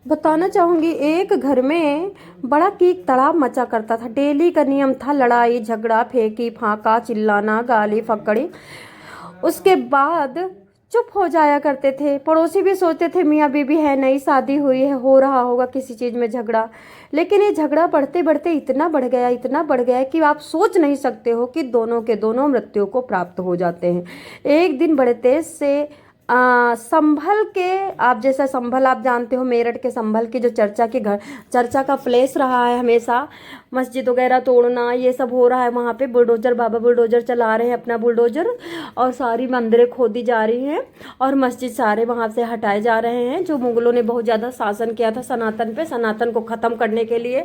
बताना चाहूंगी, एक घर में बड़ा कीक तड़ाप मचा करता था। डेली का नियम था लड़ाई झगड़ा, फेंकी फाका, चिल्लाना, गाली फकड़ी। उसके बाद चुप हो जाया करते थे। पड़ोसी भी सोचते थे मियाँ बीबी है, नई शादी हुई है, हो रहा होगा किसी चीज में झगड़ा। लेकिन ये झगड़ा बढ़ते बढ़ते इतना बढ़ गया, इतना बढ़ गया कि आप सोच नहीं सकते हो कि दोनों के दोनों मृत्यु को प्राप्त हो जाते हैं। एक दिन बड़े तेज से संभल के, आप जैसा संभल आप जानते हो, मेरठ के संभल की जो चर्चा का प्लेस रहा है हमेशा, मस्जिद वगैरह तोड़ना ये सब हो रहा है वहाँ पे। बुलडोजर, बाबा बुलडोजर चला रहे हैं अपना बुलडोजर, और सारी मंदिरें खोदी जा रही हैं और मस्जिद सारे वहाँ से हटाए जा रहे हैं। जो मुगलों ने बहुत ज़्यादा शासन किया था सनातन पे, सनातन को ख़त्म करने के लिए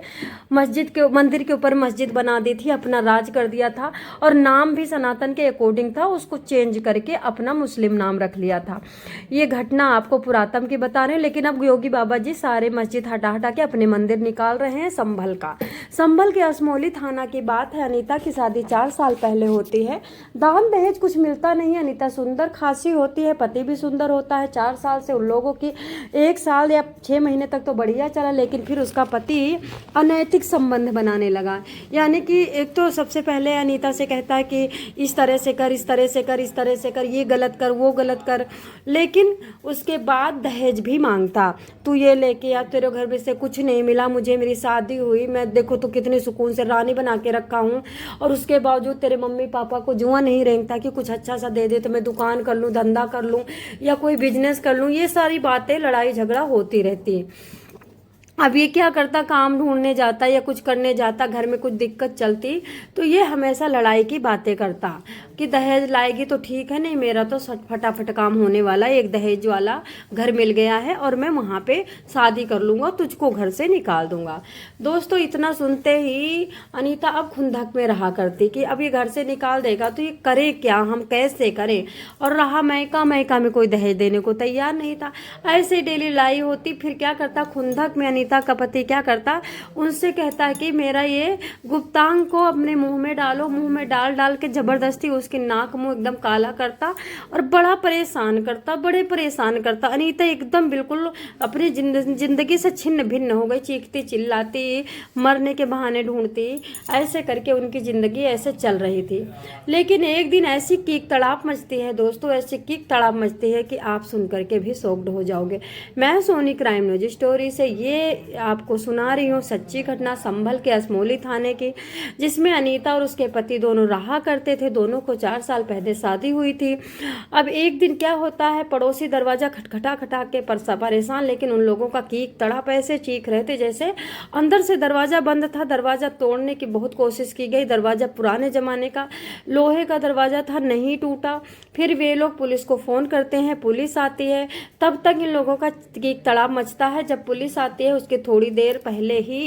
मंदिर के ऊपर मस्जिद बना दी थी, अपना राज कर दिया था। और नाम भी सनातन के अकॉर्डिंग था, उसको चेंज करके अपना मुस्लिम नाम रख लिया था। ये घटना आपको पुरातन की बता रहे हैं। लेकिन अब योगी बाबा जी सारे मस्जिद हटा हटा के अपने मंदिर निकाल रहे हैं। संभल का, संभल के असमौली थाना की बात है। अनीता की शादी 4 साल पहले होती है। दान दहेज कुछ मिलता नहीं है। अनीता सुंदर खासी होती है, पति भी सुंदर होता है। 4 साल से उन लोगों की 1 साल या 6 महीने तक तो बढ़िया चला, लेकिन फिर उसका पति अनैतिक संबंध बनाने लगा। यानी कि एक तो सबसे पहले अनीता से कहता है कि इस तरह से कर, इस तरह से कर, इस तरह से कर, ये गलत कर, वो गलत कर। लेकिन उसके बाद दहेज भी मांगता, तू ये लेके आ, तेरे घर में से कुछ नहीं मिला मुझे, मेरी शादी हुई, मैं देखो तो कितने सुकून से रानी बना के रखा हूँ, और उसके बावजूद तेरे मम्मी पापा को जुआ नहीं रेंगता कि कुछ अच्छा सा दे दे तो मैं दुकान कर लूँ, धंधा कर लूँ या कोई बिजनेस कर लूँ। ये सारी बातें, लड़ाई झगड़ा होती रहती है। अब ये क्या करता, काम ढूंढने जाता या कुछ करने जाता, घर में कुछ दिक्कत चलती तो ये हमेशा लड़ाई की बातें करता कि दहेज लाएगी तो ठीक है, नहीं मेरा तो फटाफट काम होने वाला है, एक दहेज वाला घर मिल गया है और मैं वहाँ पे शादी कर लूँगा, तुझको घर से निकाल दूंगा। दोस्तों इतना सुनते ही अनीता अब खुंदक में रहा करती कि अब ये घर से निकाल देगा तो ये करे क्या, हम कैसे करें। और रहा मैका, मैका में कोई दहेज देने को तैयार नहीं था। ऐसे डेली लड़ाई होती। फिर क्या करता, खुंदक में अनीता का पति क्या करता, उनसे कहता है कि मेरा ये गुप्तांग को अपने मुंह में डालो। मुंह में डाल डाल के जबरदस्ती उसकी नाक मुंह एकदम काला करता और बड़ा परेशान करता, बड़े परेशान करता। अनीता एकदम बिल्कुल अपनी जिंदगी से छिन्न भिन्न हो गई, चीखती चिल्लाती, मरने के बहाने ढूंढती, ऐसे करके उनकी जिंदगी ऐसे चल रही थी। लेकिन एक दिन ऐसी कीक तड़ाप मचती है दोस्तों, ऐसी कीक तड़ाप मचती है कि आप सुन करके भी शॉक्ड हो जाओगे। मैं सोनी क्राइम न्यूज स्टोरी से ये आपको सुना रही हूँ सच्ची घटना संभल के असमौली थाने की, जिसमें अनीता और उसके पति दोनों रहा करते थे। दोनों को 4 साल पहले शादी हुई थी। अब एक दिन क्या होता है, पड़ोसी दरवाजा खटखटा खटा के परेशान, लेकिन उन लोगों का कीक तड़ाप ऐसे चीख रहे थे जैसे अंदर से दरवाजा बंद था। दरवाजा तोड़ने की बहुत कोशिश की गई। दरवाजा पुराने जमाने का लोहे का दरवाजा था, नहीं टूटा। फिर वे लोग पुलिस को फोन करते हैं, पुलिस आती है। तब तक इन लोगों का कीक तड़ाप मचता है। जब पुलिस आती है उसके थोड़ी देर पहले ही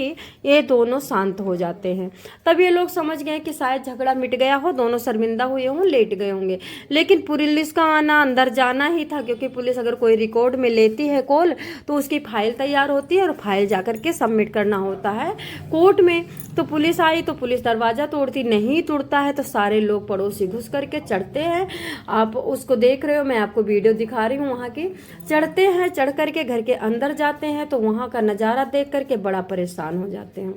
ये दोनों शांत हो जाते हैं। तब ये लोग समझ गए कि शायद झगड़ा मिट गया हो, दोनों शर्मिंदा हुए हों, लेट गए होंगे। लेकिन पुलिस का आना अंदर जाना ही था, क्योंकि पुलिस अगर कोई रिकॉर्ड में लेती है कॉल तो उसकी फाइल तैयार होती है और फाइल जाकर के सबमिट करना होता है कोर्ट में। तो पुलिस आई तो पुलिस दरवाजा तोड़ती, नहीं तोड़ता है तो सारे लोग पड़ोसी घुस करके चढ़ते हैं। आप उसको देख रहे हो, मैं आपको वीडियो दिखा रही हूँ वहाँ की। चढ़ते हैं, चढ़ करके घर के अंदर जाते हैं तो वहाँ का नज़ारा देख करके बड़ा परेशान हो जाते हैं।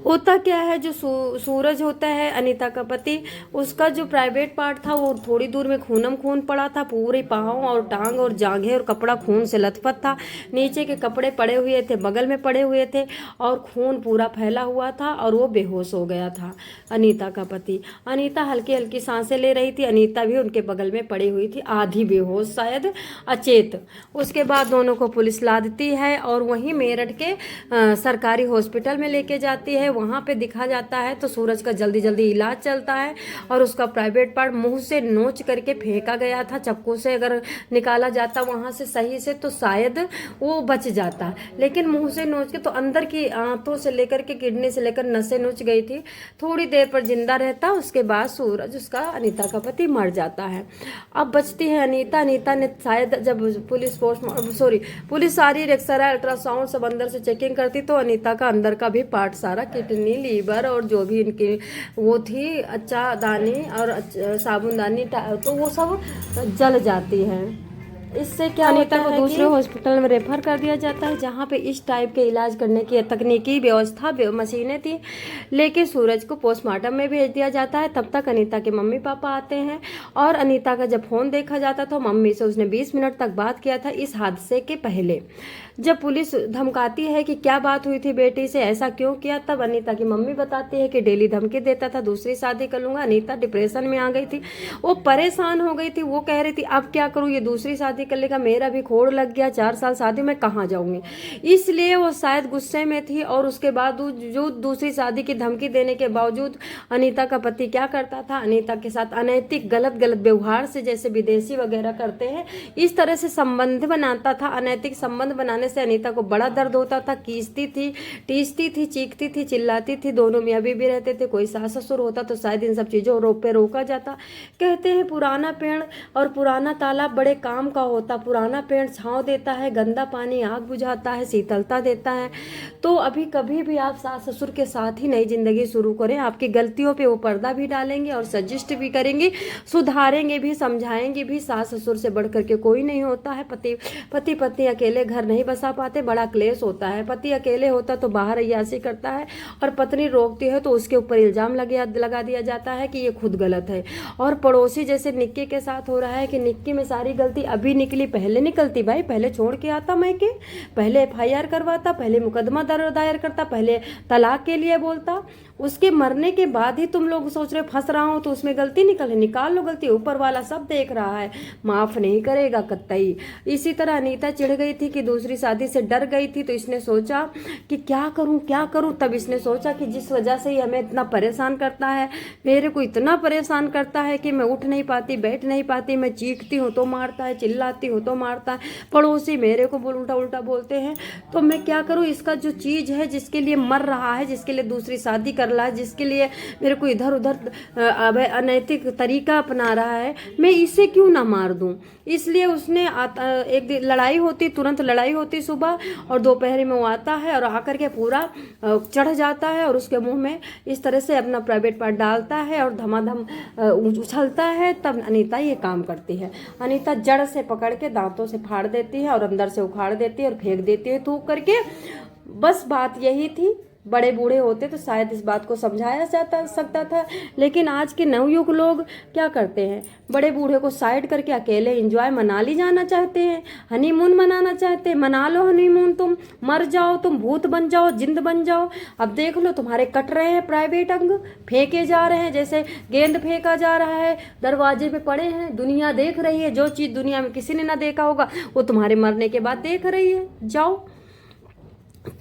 होता क्या है, जो सूरज होता है अनीता का पति, उसका जो प्राइवेट पार्ट था वो थोड़ी दूर में खूनम खून पड़ा था। पूरे पाँव और टांग और जांघें और कपड़ा खून से लथपथ था। नीचे के कपड़े पड़े हुए थे, बगल में पड़े हुए थे और खून पूरा फैला हुआ था और वो बेहोश हो गया था अनीता का पति। अनीता हल्की हल्की सांसें ले रही थी। अनीता भी उनके बगल में पड़ी हुई थी, आधी बेहोश, शायद अचेत। उसके बाद दोनों को पुलिस ला देती है और वहीं मेरठ के सरकारी हॉस्पिटल में लेके जाती है। वहाँ पे दिखा जाता है तो सूरज का जल्दी जल्दी इलाज चलता है और उसका प्राइवेट पार्ट मुंह से नोच करके फेंका गया था। चाकू से अगर निकाला जाता वहाँ से सही से तो शायद वो बच जाता, लेकिन मुंह से नोच के तो अंदर की आंतों से लेकर के किडनी से लेकर नसें नोच गई थी। थोड़ी देर पर जिंदा रहता, उसके बाद सूरज, उसका अनीता का पति, मर जाता है। अब बचती है अनीता। अनीता ने शायद जब पुलिस सारी एक्सरे अल्ट्रासाउंड सब अंदर से चेकिंग करती तो अनीता का अंदर का भी पार्ट सारा, किडनी, लीवर और जो भी इनकी वो थी, अच्छा दानी और साबुनदानी, तो वो सब जल जाती है। इससे क्या अनीता को दूसरे हॉस्पिटल में रेफर कर दिया जाता है, जहाँ पे इस टाइप के इलाज करने की तकनीकी व्यवस्था मशीनें थी। लेकिन सूरज को पोस्टमार्टम में भेज दिया जाता है। तब तक अनीता के मम्मी पापा आते हैं और अनीता का जब फ़ोन देखा जाता था, मम्मी से उसने 20 मिनट तक बात किया था इस हादसे के पहले। जब पुलिस धमकाती है कि क्या बात हुई थी बेटी से, ऐसा क्यों किया, तब अनीता की मम्मी बताती है कि डेली धमकी देता था, दूसरी शादी कर लूँगा। अनीता डिप्रेशन में आ गई थी, वो परेशान हो गई थी, वो कह रही थी अब क्या करूँ, ये दूसरी शादी कर लेगा, मेरा भी खोड़ लग गया, 4 साल शादी में कहाँ जाऊँगी। इसलिए वो शायद गुस्से में थी। और उसके बाद जो दूसरी शादी की धमकी देने के बावजूद अनीता का पति क्या करता था, अनीता के साथ अनैतिक गलत व्यवहार से, जैसे विदेशी वगैरह करते हैं, इस तरह से संबंध बनाता था। अनैतिक संबंध बनाने से अनीता को बड़ा दर्द होता था, कीसती थी, टीसती थी, चीखती थी, चिल्लाती थी। दोनों मियाँ बीवी रहते थे, कोई सास ससुर होता तो शायद इन सब चीज़ों पे रोका जाता। कहते हैं पुराना पेड़ और पुराना तालाब बड़े काम का होता। पुराना पेड़ छांव देता है, गंदा पानी आग बुझाता है, शीतलता देता है। तो अभी कभी भी आप सास ससुर के साथ ही नई जिंदगी शुरू करें। आपकी गलतियों पे वो पर्दा भी डालेंगे और सजेस्ट भी करेंगे, सुधारेंगे भी, समझाएंगे भी। सास ससुर से बढ़ करके कोई नहीं होता है। पति पत्नी अकेले घर नहीं बसा पाते, बड़ा क्लेश होता है। पति अकेले होता तो बाहर अय्याशी करता है और पत्नी रोकती है तो उसके ऊपर इल्जाम लगा दिया जाता है कि ये खुद गलत है। और पड़ोसी जैसे निक्की के साथ हो रहा है कि निक्की में सारी गलती अभी निकली, पहले निकलती भाई। पहले छोड़ के आता मैके, पहले FIR करवाता, पहले मुकदमा दायर करता, पहले तलाक के लिए बोलता। उसके मरने के बाद ही तुम लोग सोच रहे फंस रहा हूँ तो उसमें गलती निकाल लो गलती। ऊपर वाला सब देख रहा है, माफ नहीं करेगा कतई। इसी तरह अनीता चिढ़ गई थी कि दूसरी शादी से डर गई थी, तो इसने सोचा कि क्या करूं। तब इसने सोचा कि जिस वजह से ही हमें इतना परेशान करता है, मेरे को इतना परेशान करता है कि मैं उठ नहीं पाती, बैठ नहीं पाती, मैं चीखती हूँ तो मारता है, चिल्लाती हूँ तो मारता है, पड़ोसी मेरे को उल्टा बोलते हैं, तो मैं क्या करूँ। इसका जो चीज़ है जिसके लिए मर रहा है, जिसके लिए दूसरी शादी कर रहा है, जिसके लिए मेरे को इधर उधर अनैतिक तरीका अपना रहा है, मैं इसे क्यों ना मार दूं। इसलिए उसने एक दिन लड़ाई होती, तुरंत लड़ाई होती सुबह, और दोपहर में वो आता है और आकर के पूरा चढ़ जाता है और उसके मुंह में इस तरह से अपना प्राइवेट पार्ट डालता है और धमाधम उछलता है। तब अनीता ये काम करती है। अनीता जड़ से पकड़ के दांतों से फाड़ देती है और अंदर से उखाड़ देती है और फेंक देती है थूक करके। बस बात यही थी। बड़े बूढ़े होते तो शायद इस बात को समझाया सकता था, लेकिन आज के नवयुग लोग क्या करते हैं, बड़े बूढ़े को साइड करके अकेले एंजॉय मनाली जाना चाहते हैं, हनीमून मनाना चाहते हैं। मना लो हनीमून, तुम मर जाओ, तुम भूत बन जाओ, जिंद बन जाओ। अब देख लो तुम्हारे कट रहे हैं प्राइवेट अंग, फेंके जा रहे हैं जैसे गेंद फेंका जा रहा है, दरवाजे पे पड़े हैं, दुनिया देख रही है। जो चीज़ दुनिया में किसी ने ना देखा होगा वो तुम्हारे मरने के बाद देख रही है। जाओ।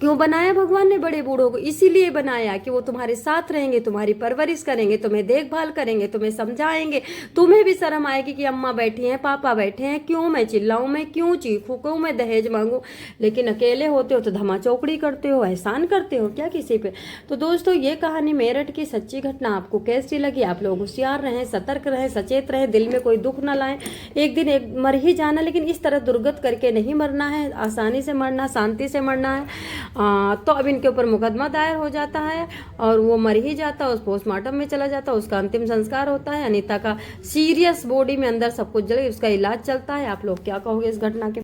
क्यों बनाया भगवान ने बड़े बूढ़ों को? इसीलिए बनाया कि वो तुम्हारे साथ रहेंगे, तुम्हारी परवरिश करेंगे, तुम्हें देखभाल करेंगे, तुम्हें समझाएंगे। तुम्हें भी शर्म आएगी कि अम्मा बैठी हैं, पापा बैठे हैं, क्यों मैं चिल्लाऊं, मैं क्यों चीखूं, क्यों मैं दहेज मांगू। लेकिन अकेले होते हो तो धमा चौकड़ी करते हो, एहसान करते हो क्या किसी पे। तो दोस्तों ये कहानी मेरठ की सच्ची घटना आपको कैसी लगी? आप लोग होशियार रहें, सतर्क रहें, सचेत रहें, दिल में कोई दुख न लाएं। एक दिन मर ही जाना, लेकिन इस तरह दुर्गत करके नहीं मरना है, आसानी से मरना, शांति से मरना है। तो अब इनके ऊपर मुकदमा दायर हो जाता है और वो मर ही जाता है, उस पोस्टमार्टम में चला जाता है, उसका अंतिम संस्कार होता है। अनीता का सीरियस बॉडी में अंदर सब कुछ जल, उसका इलाज चलता है। आप लोग क्या कहोगे इस घटना के?